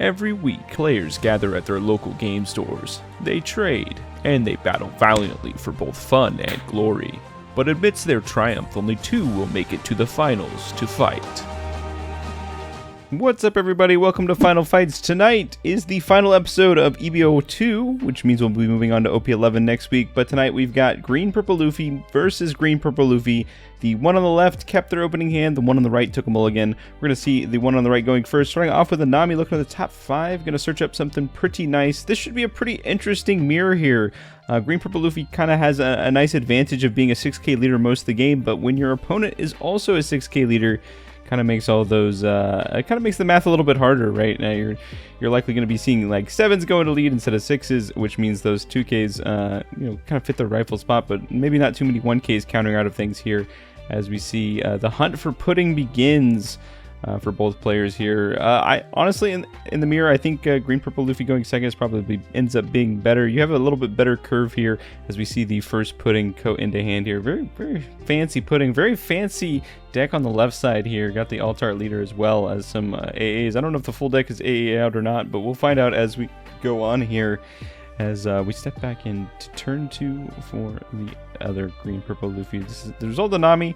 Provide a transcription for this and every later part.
Every week, players gather at their local game stores. They trade, and they battle valiantly for both fun and glory. But amidst their triumph, only two will make it to the finals to fight. What's up, everybody? Welcome to Final Fights. Tonight is the final episode of EB02, which means we'll be moving on to OP11 next week. But tonight we've got Green Purple Luffy versus Green Purple Luffy. The one on the left kept their opening hand. The one on the right took a mulligan. We're going to see the one on the right going first. Starting off with a Nami looking at the top 5. Going to search up something pretty nice. This should be a pretty interesting mirror here. Green Purple Luffy kind of has a nice advantage of being a 6k leader most of the game. But when your opponent is also a 6k leader, kind of makes all those it kind of makes the math a little bit harder, right? Now you're likely going to be seeing like 7s go into lead instead of 6s, which means those 2Ks kind of fit the rifle spot, but maybe not too many 1Ks countering out of things here, as we see the hunt for pudding begins for both players here. I honestly, in the mirror, I think Green Purple Luffy going second is probably ends up being better. You have a little bit better curve here as we see the first pudding go into hand here. Very fancy pudding, very fancy deck on the left side here. Got the Altart leader as well as some AAs. I don't know if the full deck is AA out or not, but we'll find out as we go on here, as we step back into turn 2 for the other Green Purple Luffy. This is the result of Nami.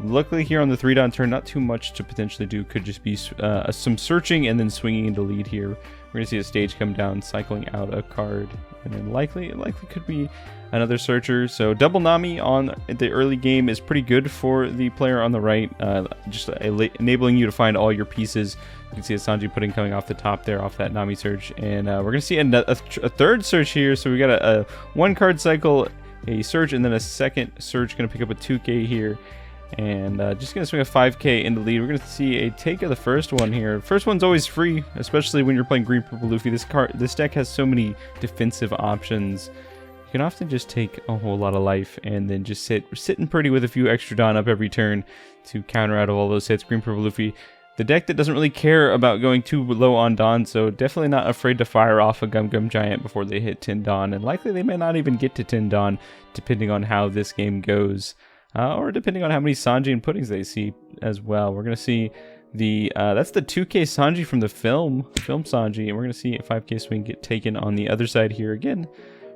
Luckily here on the 3-down turn, not too much to potentially do. Could just be some searching and then swinging into lead here. We're going to see a stage come down, cycling out a card, and then likely could be another searcher. So double Nami on the early game is pretty good for the player on the right, just enabling you to find all your pieces. You can see a Sanji pudding coming off the top there, off that Nami search, and we're going to see a third search here. So we got a 1-card cycle, a search, and then a second search. Going to pick up a 2k here. And just going to swing a 5k into lead. We're going to see a take of the first one here. First one's always free, especially when you're playing Green Purple Luffy. This deck has so many defensive options. You can often just take a whole lot of life and then just sitting pretty with a few extra Dawn up every turn to counter out of all those hits. Green Purple Luffy, the deck that doesn't really care about going too low on Dawn, so definitely not afraid to fire off a Gum Gum Giant before they hit 10 Dawn. And likely they may not even get to 10 Dawn, depending on how this game goes. Or depending on how many Sanji and puddings they see as well. We're going to see the, that's the 2k Sanji from the film Sanji, and we're going to see a 5k swing get taken on the other side here again.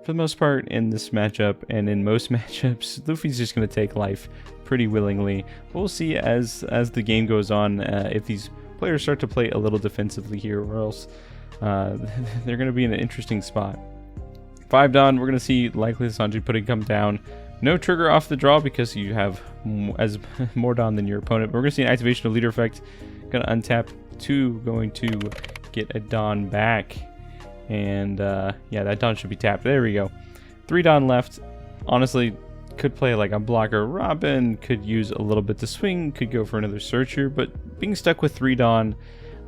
For the most part in this matchup, and in most matchups, Luffy's just going to take life pretty willingly. But we'll see as the game goes on if these players start to play a little defensively here, or else they're going to be in an interesting spot. 5 Dawn, we're going to see likely the Sanji pudding come down. No trigger off the draw because you have more Dawn than your opponent. But we're going to see an activation of leader effect. Going to untap 2, going to get a Dawn back. And yeah, that Dawn should be tapped. There we go. 3 Dawn left. Honestly, could play like a blocker Robin. Could use a little bit to swing. Could go for another searcher. But being stuck with 3 Dawn,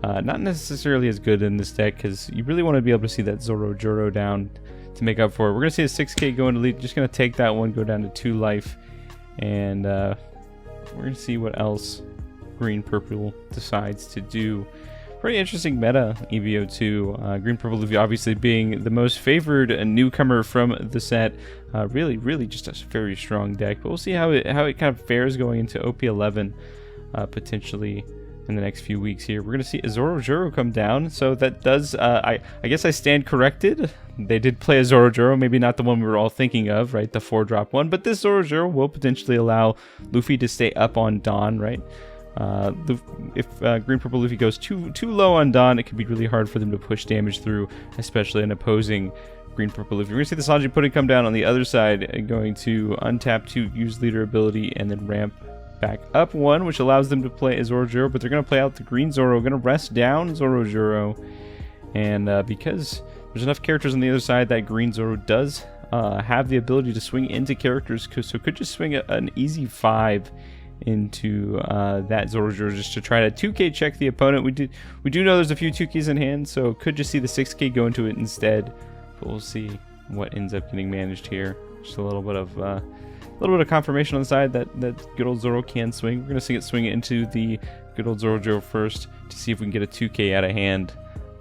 not necessarily as good in this deck, because you really want to be able to see that Zoro Joro down to make up for it. We're going to see a 6k go into lead. Just going to take that one, go down to 2 life. And we're going to see what else Green Purple decides to do. Pretty interesting meta, EB02. Green Purple Luffy obviously being the most favored newcomer from the set. Really just a very strong deck. But we'll see how it kind of fares going into OP11 potentially in the next few weeks here. We're going to see a Zoro Joro come down, so that does I guess I stand corrected. They did play a Zoro Joro, maybe not the one we were all thinking of, right, the 4-drop one, but this Zoro Joro will potentially allow Luffy to stay up on Dawn, right? If Green Purple Luffy goes too low on Dawn, it could be really hard for them to push damage through, especially in opposing Green Purple Luffy. We're going to see the Sanji pudding come down on the other side, going to untap 2, use leader ability, and then ramp back up 1, which allows them to play a Zoro Joro, but they're going to play out the Green Zoro, going to rest down Zoro Joro, and because there's enough characters on the other side, that Green Zoro does have the ability to swing into characters, so could just swing an easy 5 into that Zoro Joro just to try to 2k check the opponent. We do know there's a few 2ks in hand, so could just see the 6k go into it instead, but we'll see what ends up getting managed here. Just a little bit of confirmation on the side that good old Zoro can swing. We're going to see it swing into the good old Zoro Joro first to see if we can get a 2k out of hand.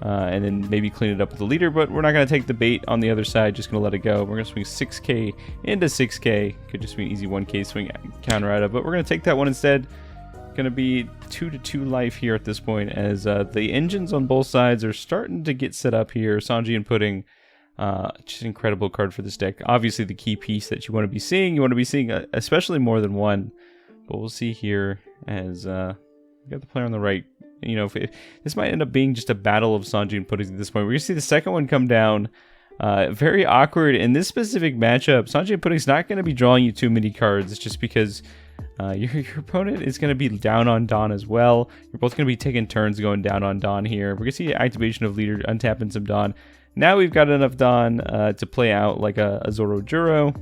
And then maybe clean it up with the leader, but we're not going to take the bait on the other side, just going to let it go. We're going to swing 6k into 6k. Could just be an easy 1k swing counter out of, but we're going to take that one instead. Going going to be 2-2 life here at this point, as the engines on both sides are starting to get set up here. Sanji and Pudding, just an incredible card for this deck. Obviously the key piece that you want to be seeing. You want to be seeing especially more than one. But we'll see here as we got the player on the right. You know, if this might end up being just a battle of Sanji and Pudding at this point. We're going to see the second one come down. Very awkward in this specific matchup. Sanji and Pudding's not going to be drawing you too many cards just because your opponent is going to be down on Dawn as well. You're both going to be taking turns going down on Dawn here. We're going to see activation of leader, untapping some Dawn. Now we've got enough Dawn to play out like a Zoro Juro.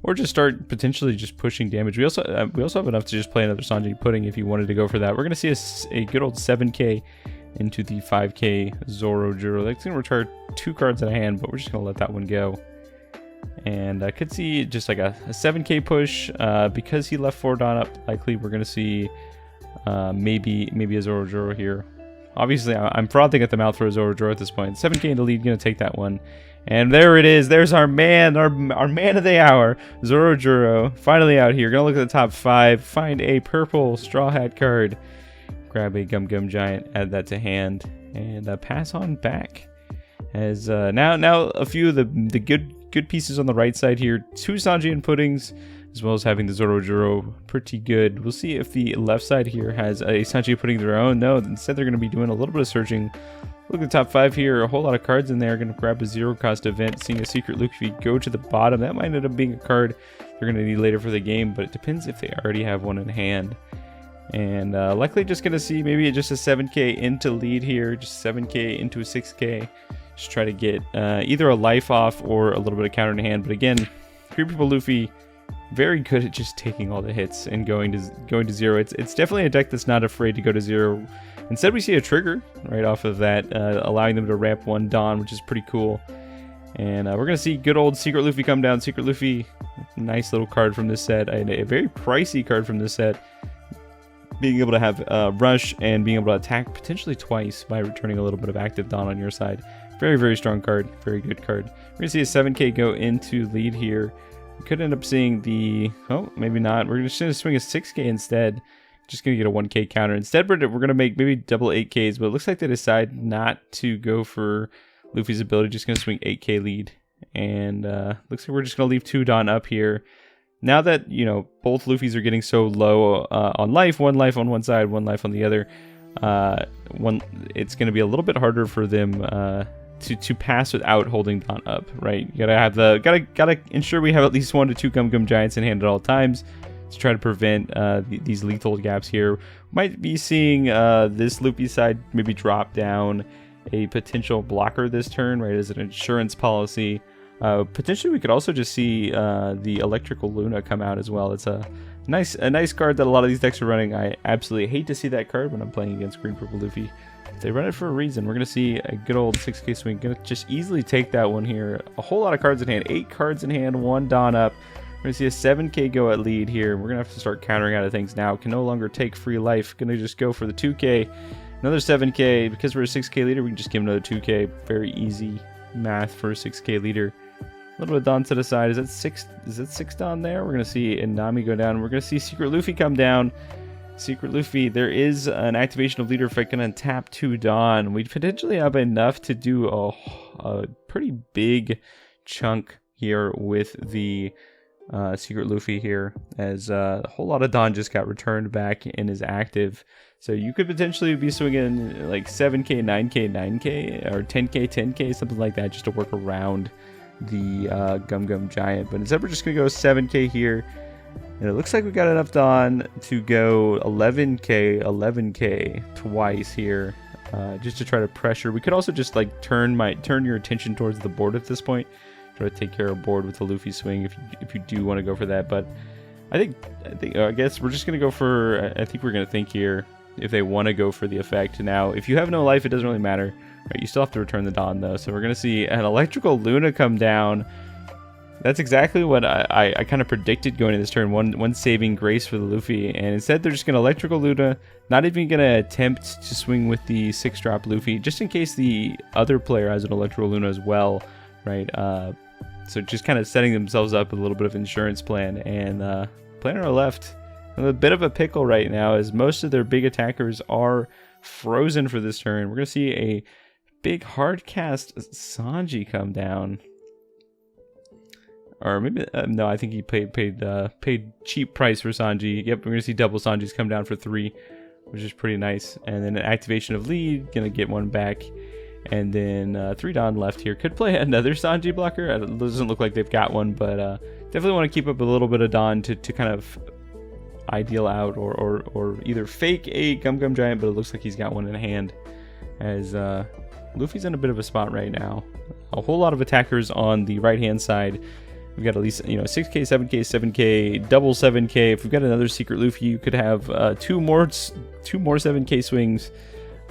Or just start potentially just pushing damage. We also have enough to just play another Sanji Pudding if you wanted to go for that. We're going to see a good old 7k into the 5k Zoro Juro. That's going to retire 2 cards in a hand, but we're just going to let that one go. And I could see just like a 7k push because he left 4 Dawn up. Likely we're going to see maybe a Zoro Juro here. Obviously, I'm frothing at the mouth for a Zoro Juro at this point. 7k in the lead, going to take that one. And there it is. There's our man, our man of the hour, Zoro Juro. Finally out here. Gonna look at the top 5. Find a purple Straw Hat card. Grab a Gum Gum Giant. Add that to hand. And pass on back. As now a few of the good pieces on the right side here. 2 Sanji and Puddings, as well as having the Zoro Juro pretty good. We'll see if the left side here has a Sanji Pudding of their own. No, instead they're going to be doing a little bit of searching. Look at the top 5 here. A whole lot of cards in there. Going to grab a 0-cost event. Seeing a Secret Luffy go to the bottom. That might end up being a card they're going to need later for the game, but it depends if they already have one in hand. And likely just going to see maybe just a 7k into lead here. Just 7k into a 6k. Just try to get either a life off or a little bit of counter in hand. But again, Creepy Luffy, very good at just taking all the hits and going to 0. It's definitely a deck that's not afraid to go to 0. Instead, we see a trigger right off of that, allowing them to ramp 1 Dawn, which is pretty cool. And we're going to see good old Secret Luffy come down. Secret Luffy, nice little card from this set, and a very pricey card from this set. Being able to have Rush and being able to attack potentially twice by returning a little bit of active Dawn on your side. Very, very strong card. Very good card. We're going to see a 7k go into lead here. We could end up seeing the... Oh, maybe not. We're just going to swing a 6k instead. Just going to get a 1k counter. Instead, we're going to make maybe double 8ks, but it looks like they decide not to go for Luffy's ability. Just going to swing 8k lead. And looks like we're just going to leave 2 Dawn up here. Now that, you know, both Luffys are getting so low on life on one side, 1 life on the other, it's going to be a little bit harder for them to pass without holding Dawn up, right? You gotta ensure we have at least 1 to 2 Gum Gum Giants in hand at all times to try to prevent these lethal gaps here. Might be seeing this Luffy side maybe drop down a potential blocker this turn, right, as an insurance policy. Potentially we could also just see the Electrical Luna come out as well. It's a nice card that a lot of these decks are running. I absolutely hate to see that card when I'm playing against Green Purple Luffy. They run it for a reason. We're going to see a good old 6k swing. Going to just easily take that one here. A whole lot of cards in hand. 8 cards in hand, 1 Dawn up. We're going to see a 7k go at lead here. We're going to have to start countering out of things now. Can no longer take free life. Going to just go for the 2k. Another 7k. Because we're a 6k leader, we can just give another 2k. Very easy math for a 6k leader. A little bit of Dawn to the side. Is that 6 Dawn there? We're going to see Inami go down. We're going to see Secret Luffy come down. Secret Luffy, there is an activation of leader effect going to tap 2 Dawn. We potentially have enough to do a pretty big chunk here with the Secret Luffy here, as a whole lot of Dawn just got returned back and is active. So you could potentially be swinging like 7k, 9k, 9k, or 10k, 10k, something like that, just to work around the Gum Gum Giant. But instead we're just going to go 7k here. And it looks like we got enough Dawn to go 11k, 11k twice here, just to try to pressure. We could also just like turn your attention towards the board at this point, try to take care of board with the Luffy swing if you do want to go for that. But I guess we're just gonna go for. I think we're gonna think here if they want to go for the effect. Now, if you have no life, it doesn't really matter. Right, you still have to return the Dawn though. So we're gonna see an Electrical Luna come down. That's exactly what I kind of predicted going into this turn. One saving grace for the Luffy. And instead, they're just going to Electrical Luna. Not even going to attempt to swing with the 6-drop Luffy. Just in case the other player has an Electrical Luna as well. Right? So just kind of setting themselves up a little bit of insurance plan. And player on our left, in a bit of a pickle right now, as most of their big attackers are frozen for this turn. We're going to see a big hard cast Sanji come down. Or maybe, no, I think he paid cheap price for Sanji. Yep, we're going to see double Sanjis come down for 3, which is pretty nice. And then an activation of lead, going to get 1 back. And then 3 Dawn left here. Could play another Sanji blocker. It doesn't look like they've got one, but definitely want to keep up a little bit of Dawn to kind of ideal out or either fake a Gum Giant, but it looks like he's got one in hand, as Luffy's in a bit of a spot right now. A whole lot of attackers on the right-hand side. We've got at least, 6k, 7k, 7k, double 7k. If we've got another secret Luffy, you could have two more 7k swings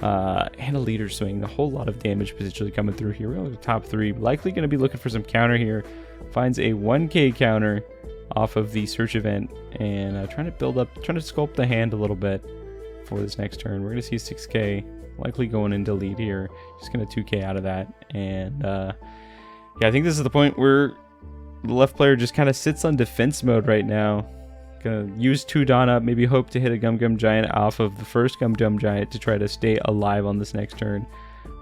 and a leader swing. A whole lot of damage potentially coming through here. We're going to the top 3. Likely going to be looking for some counter here. Finds a 1k counter off of the search event, and trying to sculpt the hand a little bit for this next turn. We're going to see 6k, likely going into lead here. Just going to 2k out of that. And yeah, I think this is the point where the left player just kind of sits on defense mode right now. Gonna use 2 Dawn up, maybe hope to hit a Gum Giant off of the first Gum Giant to try to stay alive on this next turn.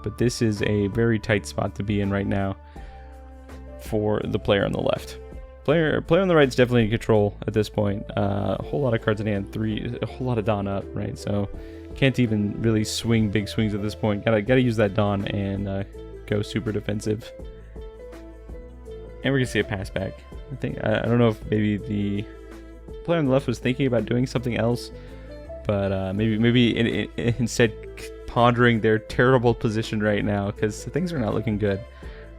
But this is a very tight spot to be in right now for the player on the left. Player on the right is definitely in control at this point. A whole lot of cards in hand, a whole lot of Dawn up, right? So can't even really swing big swings at this point. Gotta use that Dawn and go super defensive. And we're gonna see a pass back. I don't know if maybe the player on the left was thinking about doing something else, but maybe instead pondering their terrible position right now, because things are not looking good,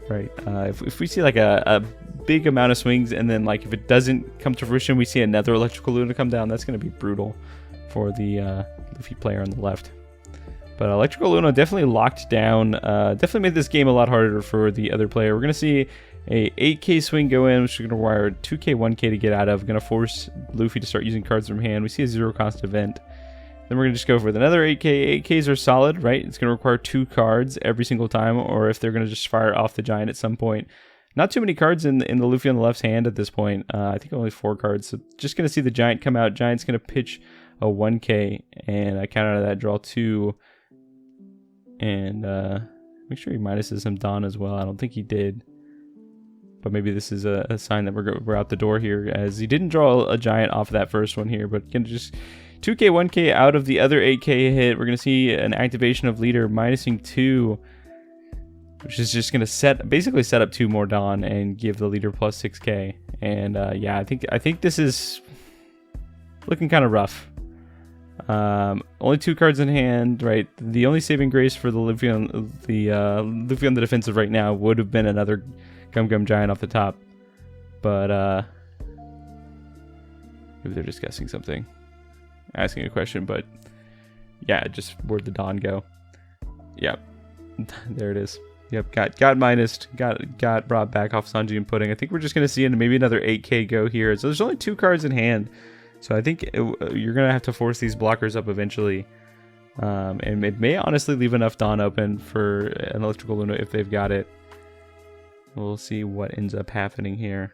right? If we see like a big amount of swings, and then like if it doesn't come to fruition, we see another electrical Luna come down, that's going to be brutal for the Luffy player on the left. But electrical Luna definitely locked down, definitely made this game a lot harder for the other player. We're going to see a 8k swing go in, which is going to require 2k, 1k to get out of. Going to force Luffy to start using cards from hand. We see a 0 cost event. Then we're going to just go for another 8k. 8ks are solid, right? It's going to require 2 cards every single time, or if they're going to just fire off the giant at some point. Not too many cards in the Luffy on the left's hand at this point. I think only 4 cards. So just going to see the giant come out. Giant's going to pitch a 1k, and I count out of that, draw 2. And make sure he minuses some Dawn as well. I don't think he did. But maybe this is a sign that we're out the door here, as he didn't draw a giant off of that first one here. But gonna just 2k, 1k out of the other 8k hit. We're going to see an activation of leader minusing 2, which is just going to basically set up 2 more Dawn and give the leader plus 6k. And yeah, I think this is looking kind of rough. Only 2 cards in hand, right? The only saving grace for the Luffy on the defensive right now would have been another Gum Giant off the top, but maybe they're discussing something, asking a question. But yeah, just where'd the Dawn go? Yep, there it is. Yep, got minused, got brought back off Sanji and Pudding. I think we're just gonna see maybe another 8k go here. So there's only 2 cards in hand. So I think you're going to have to force these blockers up eventually. And it may honestly leave enough Dawn open for an electrical Luna if they've got it. We'll see what ends up happening here.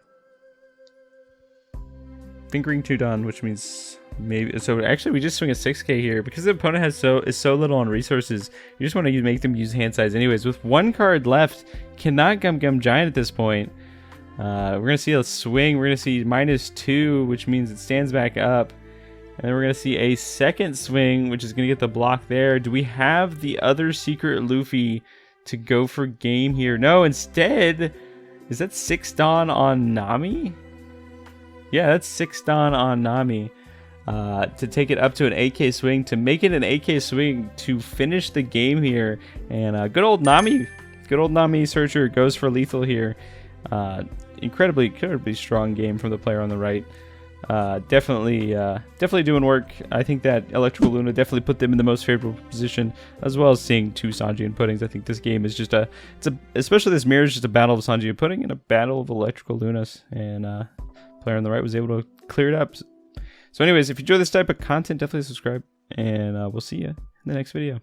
Fingering 2 Dawn, which means maybe... So actually we just swing a 6k here. Because the opponent is so little on resources, you just want to make them use hand size anyways. With 1 card left, cannot Gum Giant at this point. We're going to see a swing. We're going to see -2, which means it stands back up. And then we're going to see a second swing, which is going to get the block there. Do we have the other secret Luffy to go for game here? No, instead, is that 6 Dawn on Nami? Yeah, that's 6 Dawn on Nami. To take it up to an 8k swing, to make it an 8k swing to finish the game here. And good old Nami Searcher goes for lethal here. Incredibly strong game from the player on the right. Definitely doing work. I think that Electrical Luna definitely put them in the most favorable position, as well as seeing 2 Sanji and Puddings. I think this game is especially this mirror is just a battle of Sanji and Pudding and a battle of Electrical Lunas. And player on the right was able to clear it up. So anyways, if you enjoy this type of content, definitely subscribe, and we'll see you in the next video.